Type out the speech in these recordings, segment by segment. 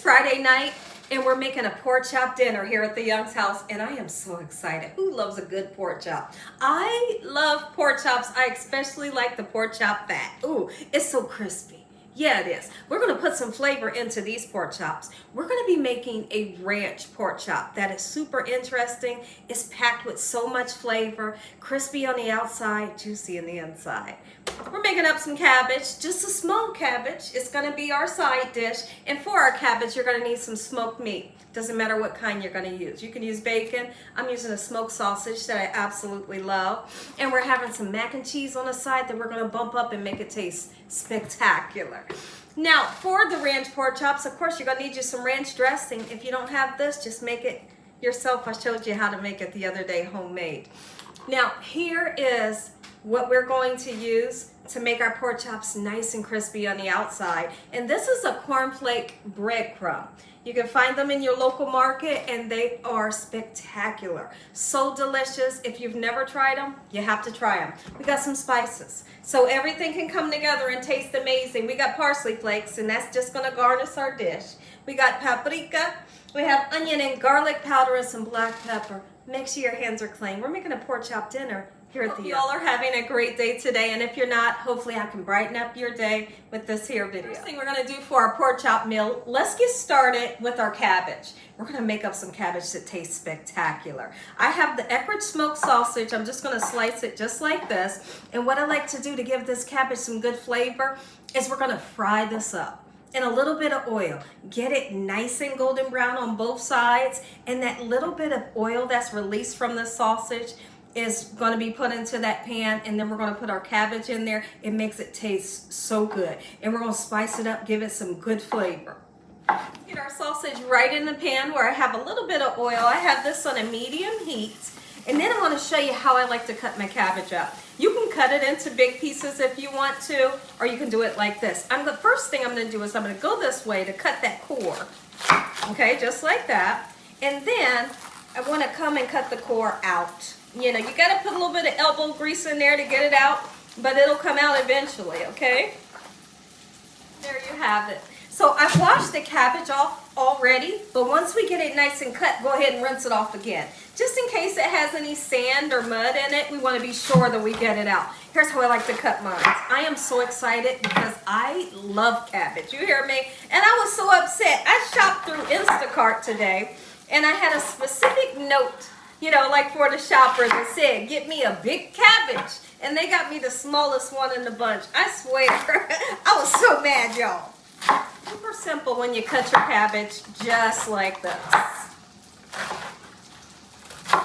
Friday night and we're making a pork chop dinner here at the Young's house, and I am so excited. Who loves a good pork chop? I love pork chops. I especially like the pork chop fat. Ooh, it's so crispy. Yeah, it is. We're going to put some flavor into these pork chops. We're going to be making a ranch pork chop that is super interesting. It's packed with so much flavor, crispy on the outside, juicy on the inside. We're making up some cabbage, just a small cabbage. It's going to be our side dish. And for our cabbage, you're going to need some smoked meat. Doesn't matter what kind you're going to use. You can use bacon. I'm using a smoked sausage that I absolutely love. And we're having some mac and cheese on the side that we're going to bump up and make it taste spectacular. Now, for the ranch pork chops, of course, you're going to need you some ranch dressing. If you don't have this, just make it yourself. I showed you how to make it the other day, homemade. Now, here is what we're going to use to make our pork chops nice and crispy on the outside. And this is a cornflake breadcrumb. You can find them in your local market and they are spectacular. So delicious. If you've never tried them, you have to try them. We got some spices, so everything can come together and taste amazing. We got parsley flakes, and that's just gonna garnish our dish. We got paprika. We have onion and garlic powder and some black pepper. Make sure your hands are clean. We're making a pork chop dinner here at the Young's. Y'all are having a great day today, and if you're not, hopefully I can brighten up your day with this here video. First thing we're going to do for our pork chop meal, let's get started with our cabbage. We're going to make up some cabbage that tastes spectacular. I have the Eckrich smoked sausage. I'm just going to slice it just like this, and what I like to do to give this cabbage some good flavor is we're going to fry this up in a little bit of oil. Get it nice and golden brown on both sides, and that little bit of oil that's released from the sausage is going to be put into that pan, and then we're going to put our cabbage in there. It makes it taste so good, and we're going to spice it up, give it some good flavor. Get our sausage right in the pan where I have a little bit of oil. I have this on a medium heat, and then I want to show you how I like to cut my cabbage up. You can cut it into big pieces if you want to, or you can do it like this. The first thing I'm going to do is I'm going to go this way to cut that core. Okay, just like that. And then I want to come and cut the core out. You know, you got to put a little bit of elbow grease in there to get it out, but it'll come out eventually, okay? There you have it. So I've washed the cabbage off already, but once we get it nice and cut, go ahead and rinse it off again. Just in case it has any sand or mud in it, we want to be sure that we get it out. Here's how I like to cut mine. I am so excited because I love cabbage. You hear me? And I was so upset. I shopped through Instacart today, and I had a specific note, you know, like for the shopper that said, get me a big cabbage. And they got me the smallest one in the bunch. I swear, I was so mad, y'all. Super simple when you cut your cabbage, just like this.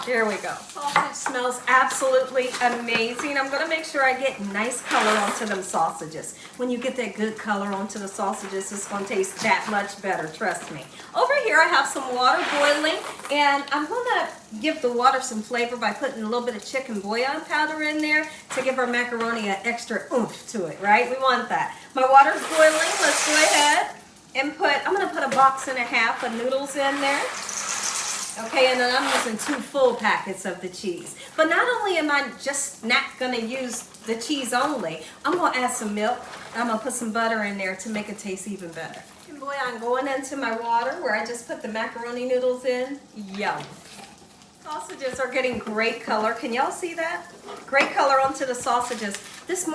There we go. Sausage smells absolutely amazing. I'm going to make sure I get nice color onto them sausages. When you get that good color onto the sausages, it's going to taste that much better, trust me. Over here I have some water boiling, and I'm going to give the water some flavor by putting a little bit of chicken bouillon powder in there to give our macaroni an extra oomph to it, right? We want that. My water's boiling. Let's go ahead and I'm going to put a box and a half of noodles in there. Okay, and then I'm using 2 full packets of the cheese. But not only am I just not going to use the cheese only, I'm going to add some milk, and I'm going to put some butter in there to make it taste even better. And boy, I'm going into my water where I just put the macaroni noodles in. Yum. Sausages are getting great color. Can y'all see that? Great color onto the sausages. This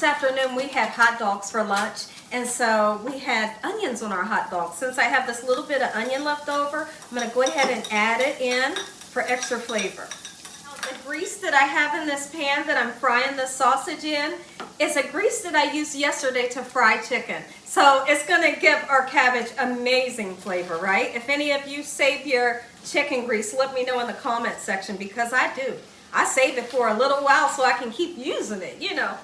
afternoon we had hot dogs for lunch, and so we had onions on our hot dogs. Since I have this little bit of onion left over, I'm going to go ahead and add it in for extra flavor. Now, the grease that I have in this pan that I'm frying the sausage in is a grease that I used yesterday to fry chicken. So it's going to give our cabbage amazing flavor, right? If any of you save your chicken grease, let me know in the comment section, because I do. I save it for a little while so I can keep using it, you know.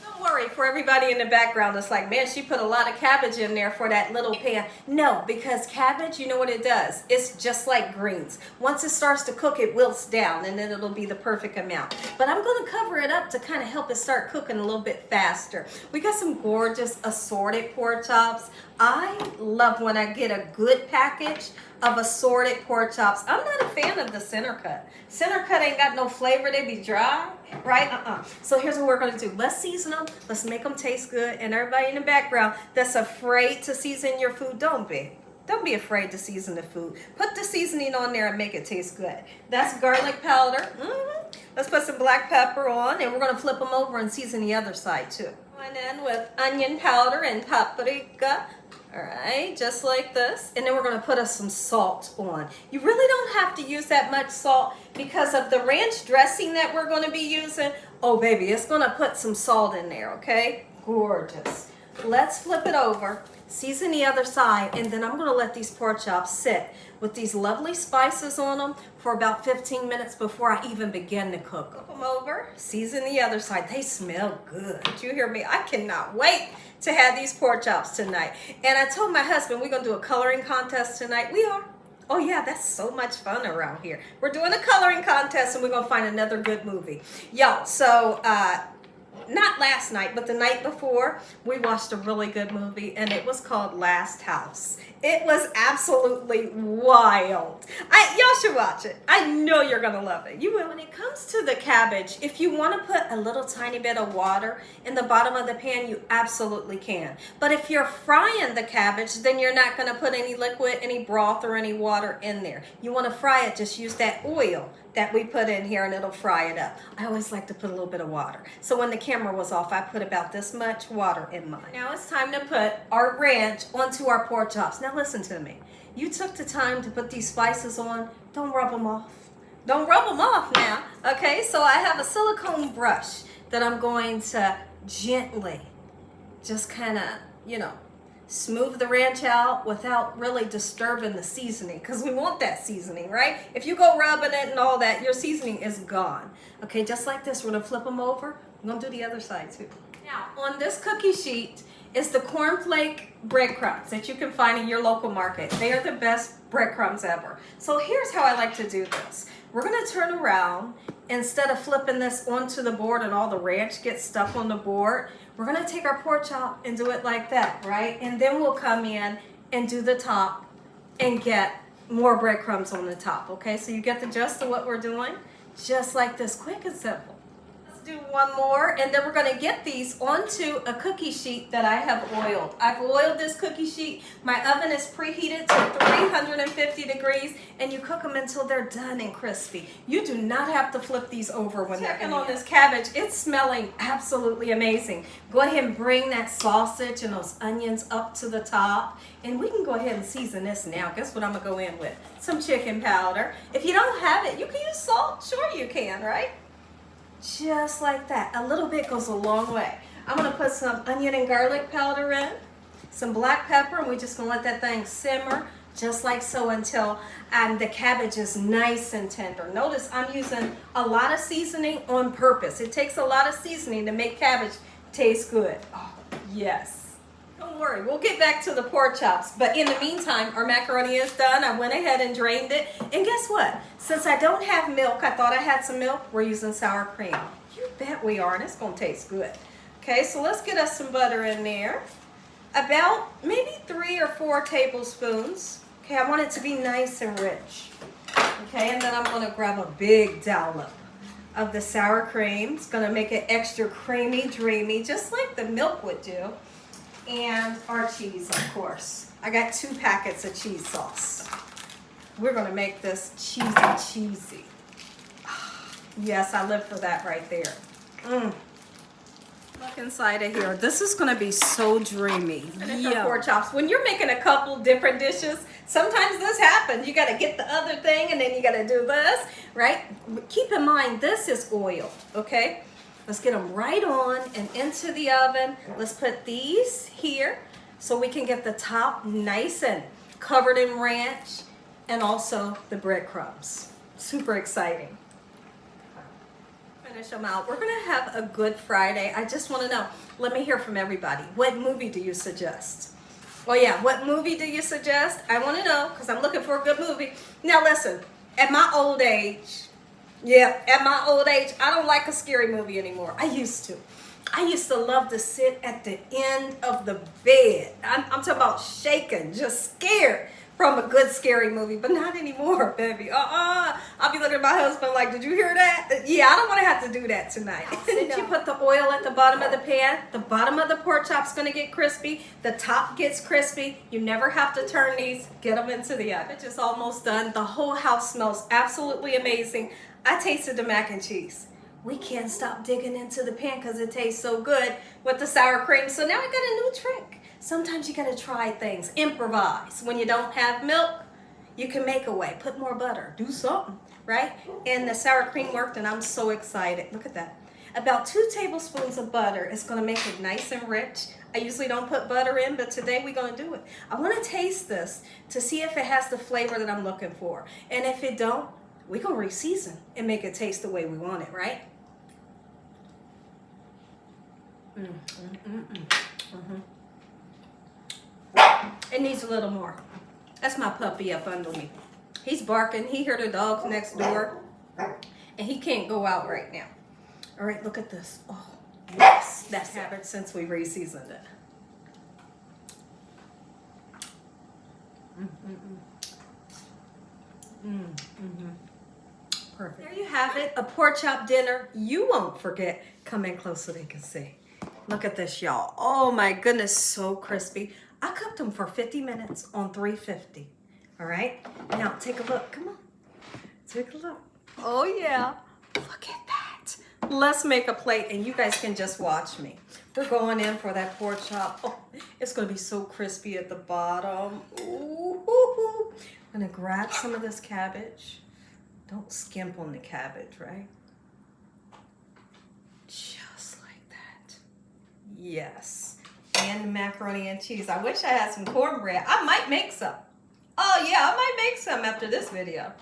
Don't worry, for everybody in the background that's like, man, she put a lot of cabbage in there for that little pan. No, because cabbage, you know what it does? It's just like greens. Once it starts to cook, it wilts down, and then it'll be the perfect amount. But I'm going to cover it up to kind of help it start cooking a little bit faster. We got some gorgeous assorted pork chops. I love when I get a good package of assorted pork chops. I'm not a fan of the center cut. Center cut ain't got no flavor. They be dry, right? So here's what we're going to do. Let's season them. Let's make them taste good. And everybody in the background that's afraid to season your food, don't be. Don't be afraid to season the food. Put the seasoning on there and make it taste good. That's garlic powder. Let's put some black pepper on, and we're going to flip them over and season the other side too. And then with onion powder and paprika. All right, just like this. And then we're going to put us some salt on. You really don't have to use that much salt because of the ranch dressing that we're going to be using. Oh, baby, it's going to put some salt in there, okay? Gorgeous. Let's flip it over, season the other side, and then I'm going to let these pork chops sit with these lovely spices on them for about 15 minutes before I even begin to cook them. Flip them over, season the other side. They smell good. Did you hear me? I cannot wait to have these pork chops tonight. And I told my husband we're going to do a coloring contest tonight. We are. Oh yeah, that's so much fun around here. We're doing a coloring contest and we're going to find another good movie. Yo, so not last night, but the night before, we watched a really good movie, and it was called Last House. It was absolutely wild. Y'all should watch it. I know you're going to love it. You will. When it comes to the cabbage, if you want to put a little tiny bit of water in the bottom of the pan, you absolutely can. But if you're frying the cabbage, then you're not going to put any liquid, any broth, or any water in there. You want to fry it, just use that oil that we put in here and it'll fry it up. I always like to put a little bit of water. So when the camera was off, I put about this much water in mine. Now it's time to put our ranch onto our pork chops. Now listen to me. You took the time to put these spices on. Don't rub them off. Don't rub them off now. Okay, so I have a silicone brush that I'm going to gently just kind of, smooth the ranch out without really disturbing the seasoning, because we want that seasoning, right? If you go rubbing it and all that, your seasoning is gone. Okay, just like this, we're gonna flip them over. I'm gonna do the other side too. Now, on this cookie sheet is the cornflake breadcrumbs that you can find in your local market. They are the best breadcrumbs ever. So here's how I like to do this. We're gonna turn around. Instead of flipping this onto the board and all the ranch gets stuck on the board, we're gonna take our pork chop and do it like that, right? And then we'll come in and do the top and get more breadcrumbs on the top, okay? So you get the gist of what we're doing, just like this, quick and simple. Let's do one more, and then we're gonna get these onto a cookie sheet that I have oiled. I've oiled this cookie sheet. My oven is preheated to 350 degrees, and you cook them until they're done and crispy. You do not have to flip these over when they're on this cabbage. It's smelling absolutely amazing. Go ahead and bring that sausage and those onions up to the top, and we can go ahead and season this now. Guess what I'm gonna go in with? Some chicken powder. If you don't have it, you can use salt. Sure you can, right? Just like that. A little bit goes a long way. I'm going to put some onion and garlic powder in, some black pepper, and we're just going to let that thing simmer just like so until the cabbage is nice and tender. Notice I'm using a lot of seasoning on purpose. It takes a lot of seasoning to make cabbage taste good. Oh, yes. Don't worry, we'll get back to the pork chops. But in the meantime, our macaroni is done. I went ahead and drained it. And guess what? Since I don't have milk, I thought I had some milk, we're using sour cream. You bet we are, and it's going to taste good. Okay, so let's get us some butter in there. About maybe 3 or 4 tablespoons. Okay, I want it to be nice and rich. Okay, and then I'm going to grab a big dollop of the sour cream. It's going to make it extra creamy, dreamy, just like the milk would do. And our cheese, of course. I got 2 packets of cheese sauce. We're going to make this cheesy. Yes, I live for that right there. Look inside of here. This is going to be so dreamy. Yeah. Pork chops. When you're making a couple different dishes, sometimes this happens. You got to get the other thing and then you got to do this, right? Keep in mind, this is oil, okay? Let's get them right on and into the oven. Let's put these here so we can get the top nice and covered in ranch and also the breadcrumbs. Super exciting. Finish them out. We're going to have a Good Friday. I just want to know, let me hear from everybody. What movie do you suggest? Oh yeah, what movie do you suggest? I want to know because I'm looking for a good movie. Now listen, at my old age, I don't like a scary movie anymore. I used to love to sit at the end of the bed. I'm talking about shaking, just scared. from a good scary movie, but not anymore, baby. I'll be looking at my husband like, did you hear that? Yeah, I don't want to have to do that tonight. Since you put the oil at the bottom of the pan, the bottom of the pork chop's going to get crispy. The top gets crispy. You never have to turn these. Get them into the oven. It's just almost done. The whole house smells absolutely amazing. I tasted the mac and cheese. We can't stop digging into the pan because it tastes so good with the sour cream. So now I got a new trick. Sometimes you gotta try things, improvise. When you don't have milk, you can make a way. Put more butter, do something, right? And the sour cream worked and I'm so excited. Look at that. About 2 tablespoons of butter is gonna make it nice and rich. I usually don't put butter in, but today we're gonna do it. I wanna taste this to see if it has the flavor that I'm looking for. And if it don't, we're gonna re-season and make it taste the way we want it, right? It needs a little more. That's my puppy up under me. He's barking. He heard the dogs next door. And he can't go out right now. All right, look at this. Oh, yes. That's cabbage since we re-seasoned it. Perfect. There you have it. A pork chop dinner you won't forget. Come in close so they can see. Look at this, y'all. Oh my goodness, so crispy. I cooked them for 50 minutes on 350. All right, now take a look. Come on, take a look. Oh yeah, look at that. Let's make a plate and you guys can just watch me. We're going in for that pork chop. Oh, it's gonna be so crispy at the bottom. Ooh, I'm gonna grab some of this cabbage. Don't skimp on the cabbage, right? Just like that. Yes. And the macaroni and cheese. I wish I had some cornbread. I might make some. Oh yeah, I might make some after this video.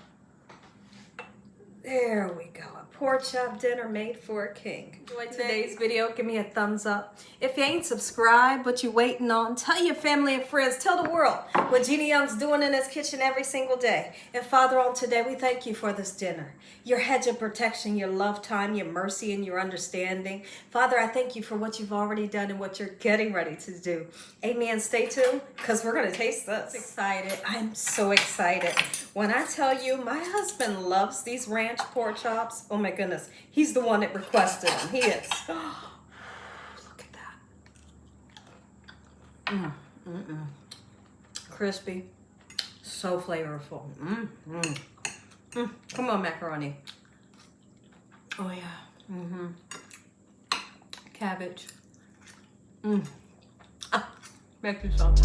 There we go. A pork chop dinner made for a king. Enjoyed today's video. Give me a thumbs up. If you ain't subscribed, what you waiting on, tell your family and friends. Tell the world what Jeannie Young's doing in this kitchen every single day. And Father, on today, we thank you for this dinner. Your hedge of protection, your love time, your mercy, and your understanding. Father, I thank you for what you've already done and what you're getting ready to do. Amen. Stay tuned because we're going to taste this. Excited. I'm so excited. When I tell you, my husband loves these ranch pork chops. Oh my goodness. He's the one that requested them. He is. Look at that. Crispy. So flavorful. Come on, macaroni. Oh yeah. Cabbage. Make you some.